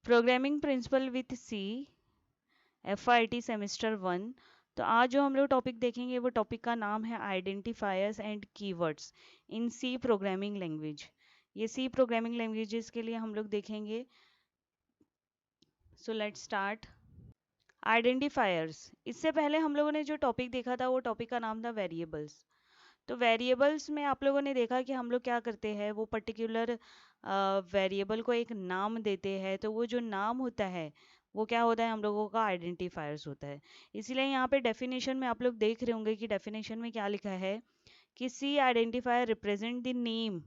Programming principle with C, FIT semester 1। तो आज जो हम लोग टॉपिक देखेंगे वो टॉपिक का नाम है identifiers and keywords in C programming language. ये सी प्रोग्रामिंग लैंग्वेजेस के लिए हम लोग देखेंगे। So let's start. आइडेंटिफायर्स, इससे पहले हम लोगों ने जो टॉपिक देखा था वो टॉपिक का नाम था वेरिएबल्स। तो वेरिएबल्स में आप लोगों ने देखा कि हम लोग क्या करते हैं, वो पर्टिकुलर वेरिएबल को एक नाम देते हैं। तो वो जो नाम होता है वो क्या होता है, हम लोगों का आइडेंटिफायर्स होता है। इसीलिए यहाँ पे डेफिनेशन में आप लोग देख रहे होंगे कि डेफिनेशन में क्या लिखा है कि सी आइडेंटिफायर रिप्रेजेंट द नेम।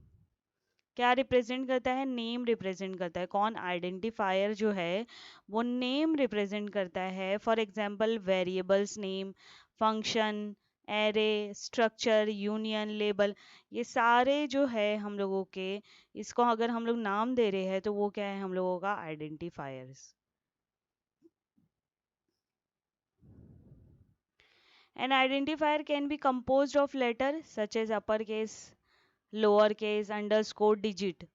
क्या रिप्रेजेंट करता है, नेम रिप्रेजेंट करता है। कौन, आइडेंटिफायर जो है वो नेम रिप्रेजेंट करता है। For example variables name, function, array, structure, union, label, ये सारे जो है हम लोगों के, इसको अगर हम लोग नाम दे रहे हैं तो वो क्या है, हम लोगों का identifiers. An identifier can be composed of letter such as uppercase, lowercase, underscore, digit।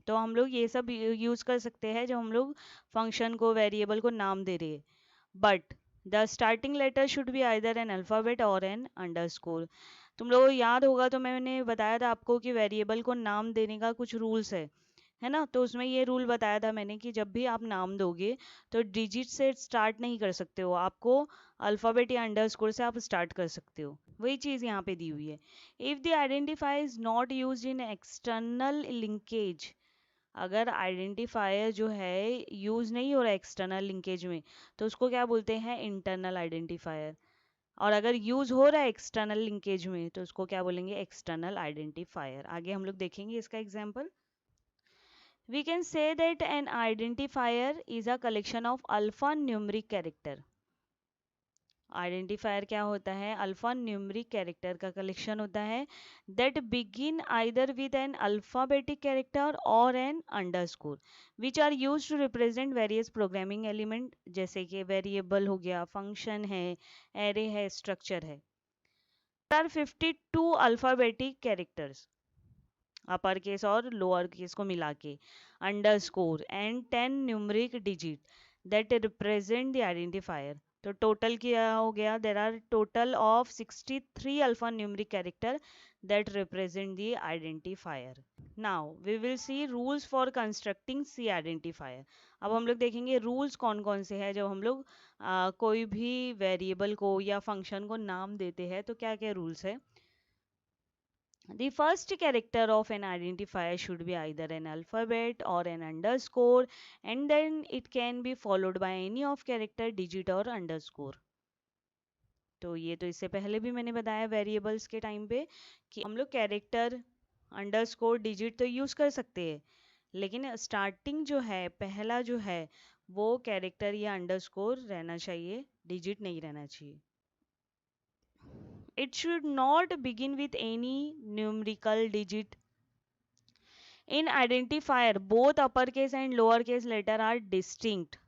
तो हम लोग ये सब यूज कर सकते हैं जब हम लोग फंक्शन को, वेरिएबल को नाम दे रहे हैं। But the starting letter should be either an alphabet और एन अंडरस्कोर। तुम लोगों को याद होगा तो मैंने बताया था आपको कि वेरिएबल को नाम देने का कुछ रूल्स है ना। तो उसमें ये रूल बताया था मैंने कि जब भी आप नाम दोगे तो डिजिट से स्टार्ट नहीं कर सकते हो, आपको अल्फाबेट या अंडरस्कोर से आप स्टार्ट कर सकते हो। वही चीज़ यहाँ पे दी हुई है। If the identify is not use in external linkage, अगर आइडेंटिफायर जो है यूज नहीं हो रहा है एक्सटर्नल लिंकेज में, तो उसको क्या बोलते हैं, इंटरनल आइडेंटिफायर। और अगर यूज हो रहा है एक्सटर्नल लिंकेज में तो उसको क्या बोलेंगे, एक्सटर्नल आइडेंटिफायर। आगे हम लोग देखेंगे इसका example. We can say that an identifier is a collection of alphanumeric character। Identifier क्या होता है, अल्फा न्यूमरिक कैरेक्टर का कलेक्शन होता है that begin either with an alphabetic character और an underscore which are use to represent various programming element, जैसे कि variable हो गया, फंक्शन है, एरे है, स्ट्रक्चर है। There are 52 alphabetic characters, upper case और लोअर केस को मिला के, underscore and 10 numeric digit that represent the identifier. तो टोटल क्या हो गया, there are total of 63 alpha numeric character that represent the identifier. Now we will see rules for constructing C identifier. अब हम लोग देखेंगे रूल्स कौन कौन से हैं जब हम लोग कोई भी वेरिएबल को या फंक्शन को नाम देते हैं, तो क्या क्या रूल्स है। The first character of an identifier should be either an alphabet or an underscore, and then it can be followed by any of character, digit or underscore। तो ये तो इससे पहले भी मैंने बताया वेरिएबल्स के टाइम पे कि हम लोग कैरेक्टर, अंडरस्कोर, डिजिट तो यूज कर सकते हैं, लेकिन स्टार्टिंग जो है, पहला जो है वो कैरेक्टर या अंडरस्कोर रहना चाहिए, डिजिट नहीं रहना चाहिए। It should not begin with any numerical digit। In identifier, both uppercase and lowercase letter are distinct.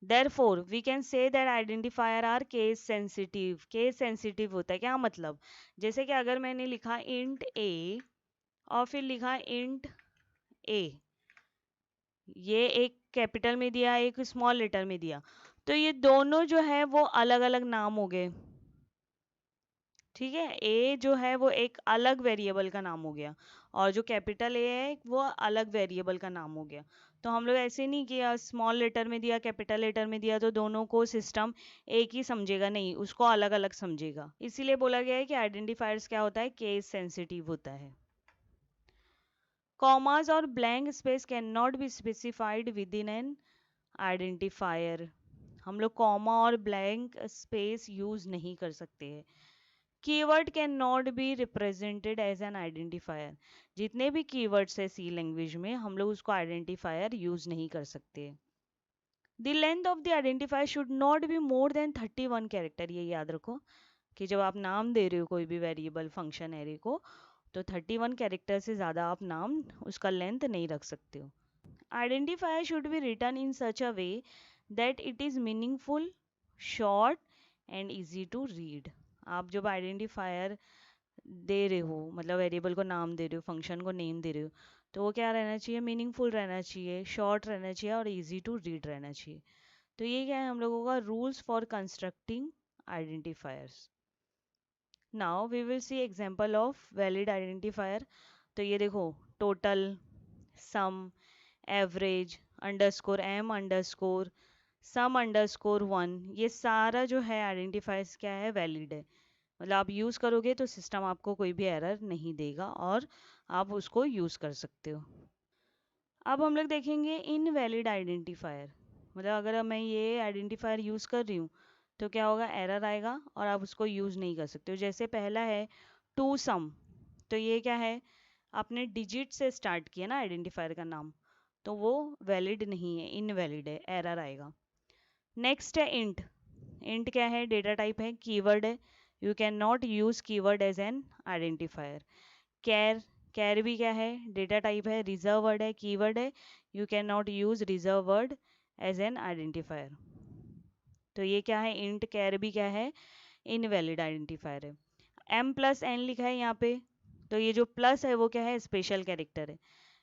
Therefore, we can say that identifier are case sensitive। Case sensitive होता है क्या मतलब, जैसे कि अगर मैंने लिखा int a और फिर लिखा int a, ये एक कैपिटल में दिया, एक स्मॉल लेटर में दिया, तो ये दोनों जो है वो अलग अलग नाम हो गए। ठीक है, ए जो है वो एक अलग वेरिएबल का नाम हो गया और जो कैपिटल ए है वो अलग वेरिएबल का नाम हो गया। तो हम लोग ऐसे नहीं किया, स्मॉल लेटर में दिया, कैपिटल लेटर में दिया, तो दोनों को सिस्टम एक ही समझेगा, नहीं, उसको अलग अलग समझेगा। इसीलिए बोला गया है कि आइडेंटिफायर्स क्या होता है, केस सेंसिटिव होता है। कॉमास और blank space can not be specified with in an identifier. हम लोग कॉमा और ब्लैंक स्पेस यूज नहीं कर सकते हैं। Keyword can not be represented as an identifier. जितने भी कीवर्ड्स है सी लैंग्वेज में, हम लोग उसको आइडेंटिफायर यूज नहीं कर सकते। The length of the identifier should not be more than 31 character. ये याद रखो कि जब आप नाम दे रहे हो कोई भी वेरिएबल, फंक्शन, एरे को, तो 31 कैरेक्टर से ज़्यादा आप नाम, उसका लेंथ नहीं रख सकते हो। Identifier should be written in such a way that it is meaningful, short and easy to read. आप जब आइडेंटिफायर दे रहे हो, मतलब वेरिएबल को नाम दे रहे हो, फंक्शन को नेम दे रहे हो, तो वो क्या रहना चाहिए, मीनिंगफुल रहना चाहिए, शॉर्ट रहना चाहिए और इजी टू रीड रहना चाहिए। तो ये क्या है हम लोगों का rules for constructing identifiers. Now we will see example of valid identifier. तो ये देखो, total, sum, average, underscore M underscore, sum underscore one, ये सारा जो है आइडेंटिफायर्स क्या है, वैलिड है। मतलब आप यूज़ करोगे तो सिस्टम आपको कोई भी एरर नहीं देगा और आप उसको यूज़ कर सकते हो। अब हम लोग देखेंगे इनवैलिड आइडेंटिफायर। मतलब अगर मैं ये आइडेंटिफायर यूज़ कर रही हूँ तो क्या होगा, एरर आएगा और आप उसको यूज़ नहीं कर सकते हो। जैसे पहला है टू सम, तो ये क्या है, आपने डिजिट से स्टार्ट किया ना आइडेंटिफायर का नाम, तो वो वैलिड नहीं है, इनवैलिड है, एरर आएगा। नेक्स्ट है इंट। इंट क्या है, डेटा टाइप है, कीवर्ड है, you can not use keyword as an identifier. Char, char भी क्या है, डेटा टाइप है, रिजर्व वर्ड है, कीवर्ड है, you can not use reserve word as an identifier. तो ये क्या है, इंट कैर भी क्या है, इनवैलिड आइडेंटिफायर है। एम प्लस एन लिखा है यहाँ पे, तो ये जो प्लस है वो क्या है, स्पेशल कैरेक्टर है,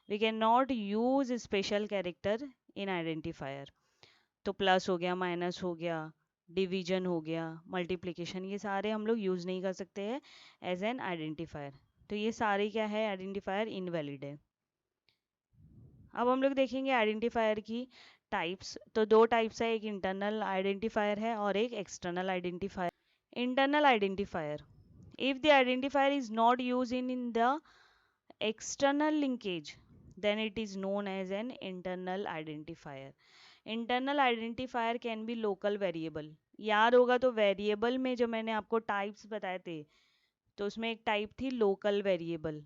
we can not use special character in identifier. तो प्लस हो गया, माइनस हो गया, डिवीजन हो गया, मल्टीप्लिकेशन, ये सारे हम लोग यूज़ नहीं कर सकते हैं एज एन आइडेंटिफायर। तो ये सारे क्या है, आइडेंटिफायर इनवैलिड है। अब हम लोग देखेंगे आइडेंटिफायर की टाइप्स। तो दो टाइप्स है, एक इंटरनल आइडेंटिफायर है और एक external identifier. Internal identifier, if the identifier is not used in the external linkage, then it is known as an internal identifier. Internal identifier can be local variable. याद होगा तो variable में जो मैंने आपको टाइप्स बताए थे, तो उसमें एक टाइप थी लोकल वेरिएबल।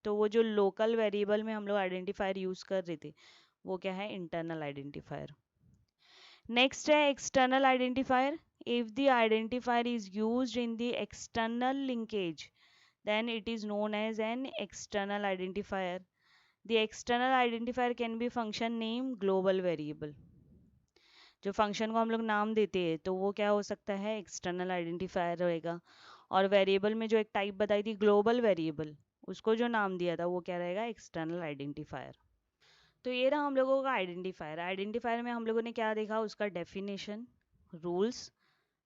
तो वो जो लोकल वेरिएबल में हम लोग आइडेंटिफायर यूज कर रहे थे, वो क्या है, इंटरनल आइडेंटिफायर। नेक्स्ट है external identifier. If the identifier is used in the external linkage, then it is known as an external identifier. The external identifier can be function name, global variable. जो function को हम लोग नाम देते हैं तो वो क्या हो सकता है, एक्सटर्नल आइडेंटिफायर रहेगा। और वेरिएबल में जो एक टाइप बताई थी ग्लोबल वेरिएबल, उसको जो नाम दिया था वो क्या रहेगा, एक्सटर्नल आइडेंटिफायर। तो ये रहा हम लोगों का आइडेंटिफायर। आइडेंटिफायर में हम लोगों ने क्या देखा, उसका डेफिनेशन, रूल्स,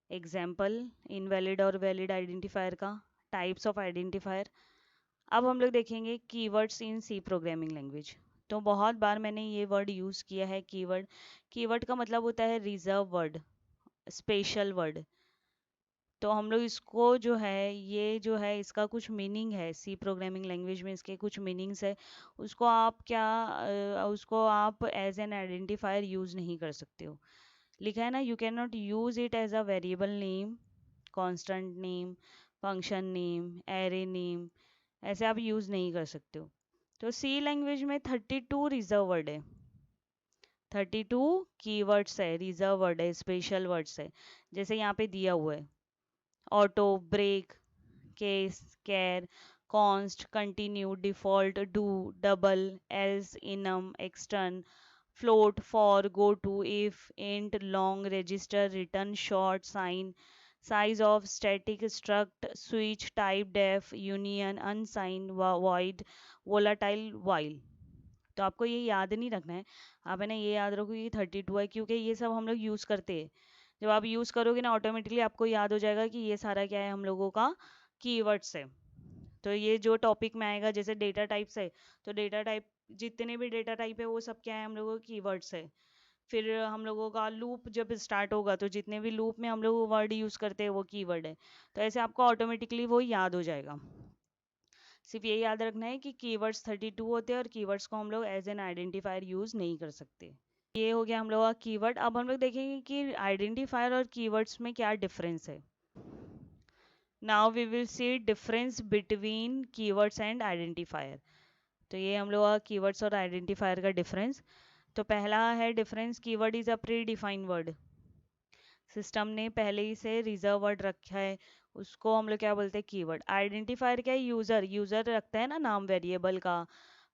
एग्जाम्पल इनवैलिड और वैलिड आइडेंटिफायर का, टाइप्स ऑफ आइडेंटिफायर। अब हम लोग देखेंगे keywords in C programming language. तो बहुत बार मैंने ये वर्ड यूज़ किया है, कीवर्ड। कीवर्ड का मतलब होता है रिजर्व वर्ड, स्पेशल वर्ड। तो हम लोग इसको जो है, ये जो है इसका कुछ मीनिंग है, सी प्रोग्रामिंग लैंग्वेज में इसके कुछ मीनिंग्स है, उसको आप क्या उसको आप एज एन आइडेंटिफायर यूज़ नहीं कर सकते हो। लिखा है ना, you can not use it as a variable name, constant name, function name, array name, ऐसे आप यूज़ नहीं कर सकते हो। तो सी लैंग्वेज में 32 रिजर्व वर्ड है, 32 कीवर्ड्स है, रिजर्व वर्ड है, स्पेशल वर्ड्स है। जैसे यहाँ पे दिया हुआ है, auto, break, case, char, const, continue, default, do, double, else, enum, extern, float, for, go to, if, int, long, register, return, short, sign, size of, static, struct, switch, type, def, union, unsigned, void, volatile, while। तो आपको ये याद नहीं रखना है, आप है ना ये याद रखो कि 32 है, क्योंकि ये सब हम लोग यूज़ करते हैं। जब आप यूज़ करोगे ना ऑटोमेटिकली आपको याद हो जाएगा कि ये सारा क्या है, हम लोगों का कीवर्ड्स है। तो ये जो टॉपिक में आएगा, जैसे डेटा टाइप्स है, तो डेटा टाइप, जितने भी डेटा टाइप है वो सब क्या है, हम लोगों के कीवर्ड्स है। फिर हम लोगों का लूप जब स्टार्ट होगा तो जितने भी लूप में हम लोग वर्ड यूज़ करते हैं वो कीवर्ड है। तो ऐसे आपको ऑटोमेटिकली वो याद हो जाएगा। सिर्फ ये याद रखना है कि कीवर्ड्स 32 होते हैं और कीवर्ड्स को हम लोग एज एन आइडेंटिफायर यूज़ नहीं कर सकते। ये हो गया हम लोग का कीवर्ड। अब हम लोग देखेंगे कि आइडेंटिफायर और कीवर्ड्स में क्या डिफरेंस है। Now we will see difference between keywords and identifier. तो ये हम लोग का कीवर्ड्स और आइडेंटिफायर का डिफरेंस। तो पहला है difference, keyword is a pre defined word. System ने पहले ही से रिजर्व वर्ड रखा है, उसको हम लोग क्या बोलते हैं, कीवर्ड। आइडेंटिफायर क्या है, यूज़र, यूज़र रखता है ना नाम वेरिएबल का,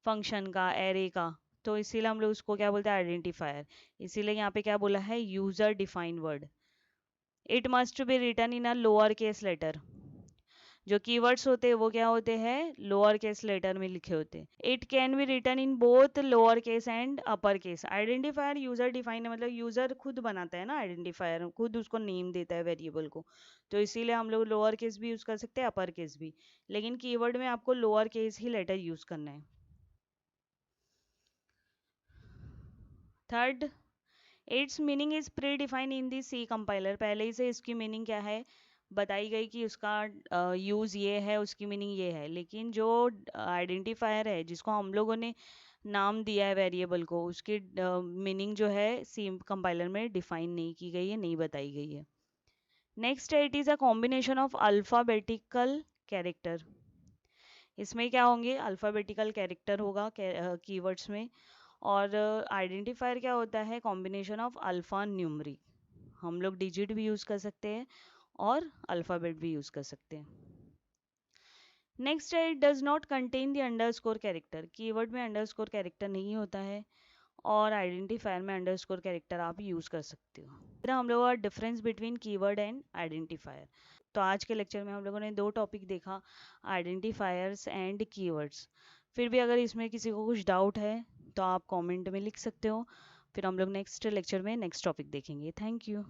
फंक्शन का, एरे का, तो इसीलिए हम लोग उसको क्या बोलते हैं, आइडेंटिफायर। इसीलिए यहाँ पे क्या बोला है, user defined word. It must be written in a lower case letter. जो कीवर्ड्स होते हैं वो क्या होते हैं, लोअर केस लेटर में लिखे होते हैं। It can be written in both lower case and upper case. Identifier user define है, मतलब यूजर खुद बनाता है ना आइडेंटिफायर, खुद उसको नेम देता है वेरिएबल को, तो इसीलिए हम लोग लोअर केस भी यूज कर सकते हैं, अपर केस भी, लेकिन कीवर्ड में आपको लोअर केस ही लेटर यूज करना है। Third, its meaning is predefine in the C compiler. पहले ही से इसकी मीनिंग क्या है बताई गई कि उसका यूज़ ये है, उसकी मीनिंग ये है, लेकिन जो आइडेंटिफायर है जिसको हम लोगों ने नाम दिया है वेरिएबल को, उसकी मीनिंग जो है सी कंपाइलर में डिफाइन नहीं की गई है, नहीं बताई गई है। नेक्स्ट है, it is a combination of alphabetical character. इसमें क्या होंगे, अल्फ़ाबेटिकल कैरेक्टर होगा कीवर्ड्स में, और आइडेंटिफायर क्या होता है, कॉम्बिनेशन ऑफ अल्फ़ा न्यूमरिक। हम लोग डिजिट भी यूज़ कर सकते हैं और अल्फ़ाबेट भी यूज़ कर सकते हैं। नेक्स्ट है, it does not contain the underscore character. Keyword में अंडरस्कोर कैरेक्टर नहीं होता है, और आइडेंटिफायर में अंडरस्कोर कैरेक्टर आप यूज़ कर सकते हो। फिर हम लोग का difference between keyword and identifier. तो आज के लेक्चर में हम लोगों ने दो टॉपिक देखा, आइडेंटिफायर्स एंड कीवर्ड्स। फिर भी अगर इसमें किसी को कुछ डाउट है तो आप कमेंट में लिख सकते हो। फिर हम लोग नेक्स्ट लेक्चर में नेक्स्ट टॉपिक देखेंगे। Thank you.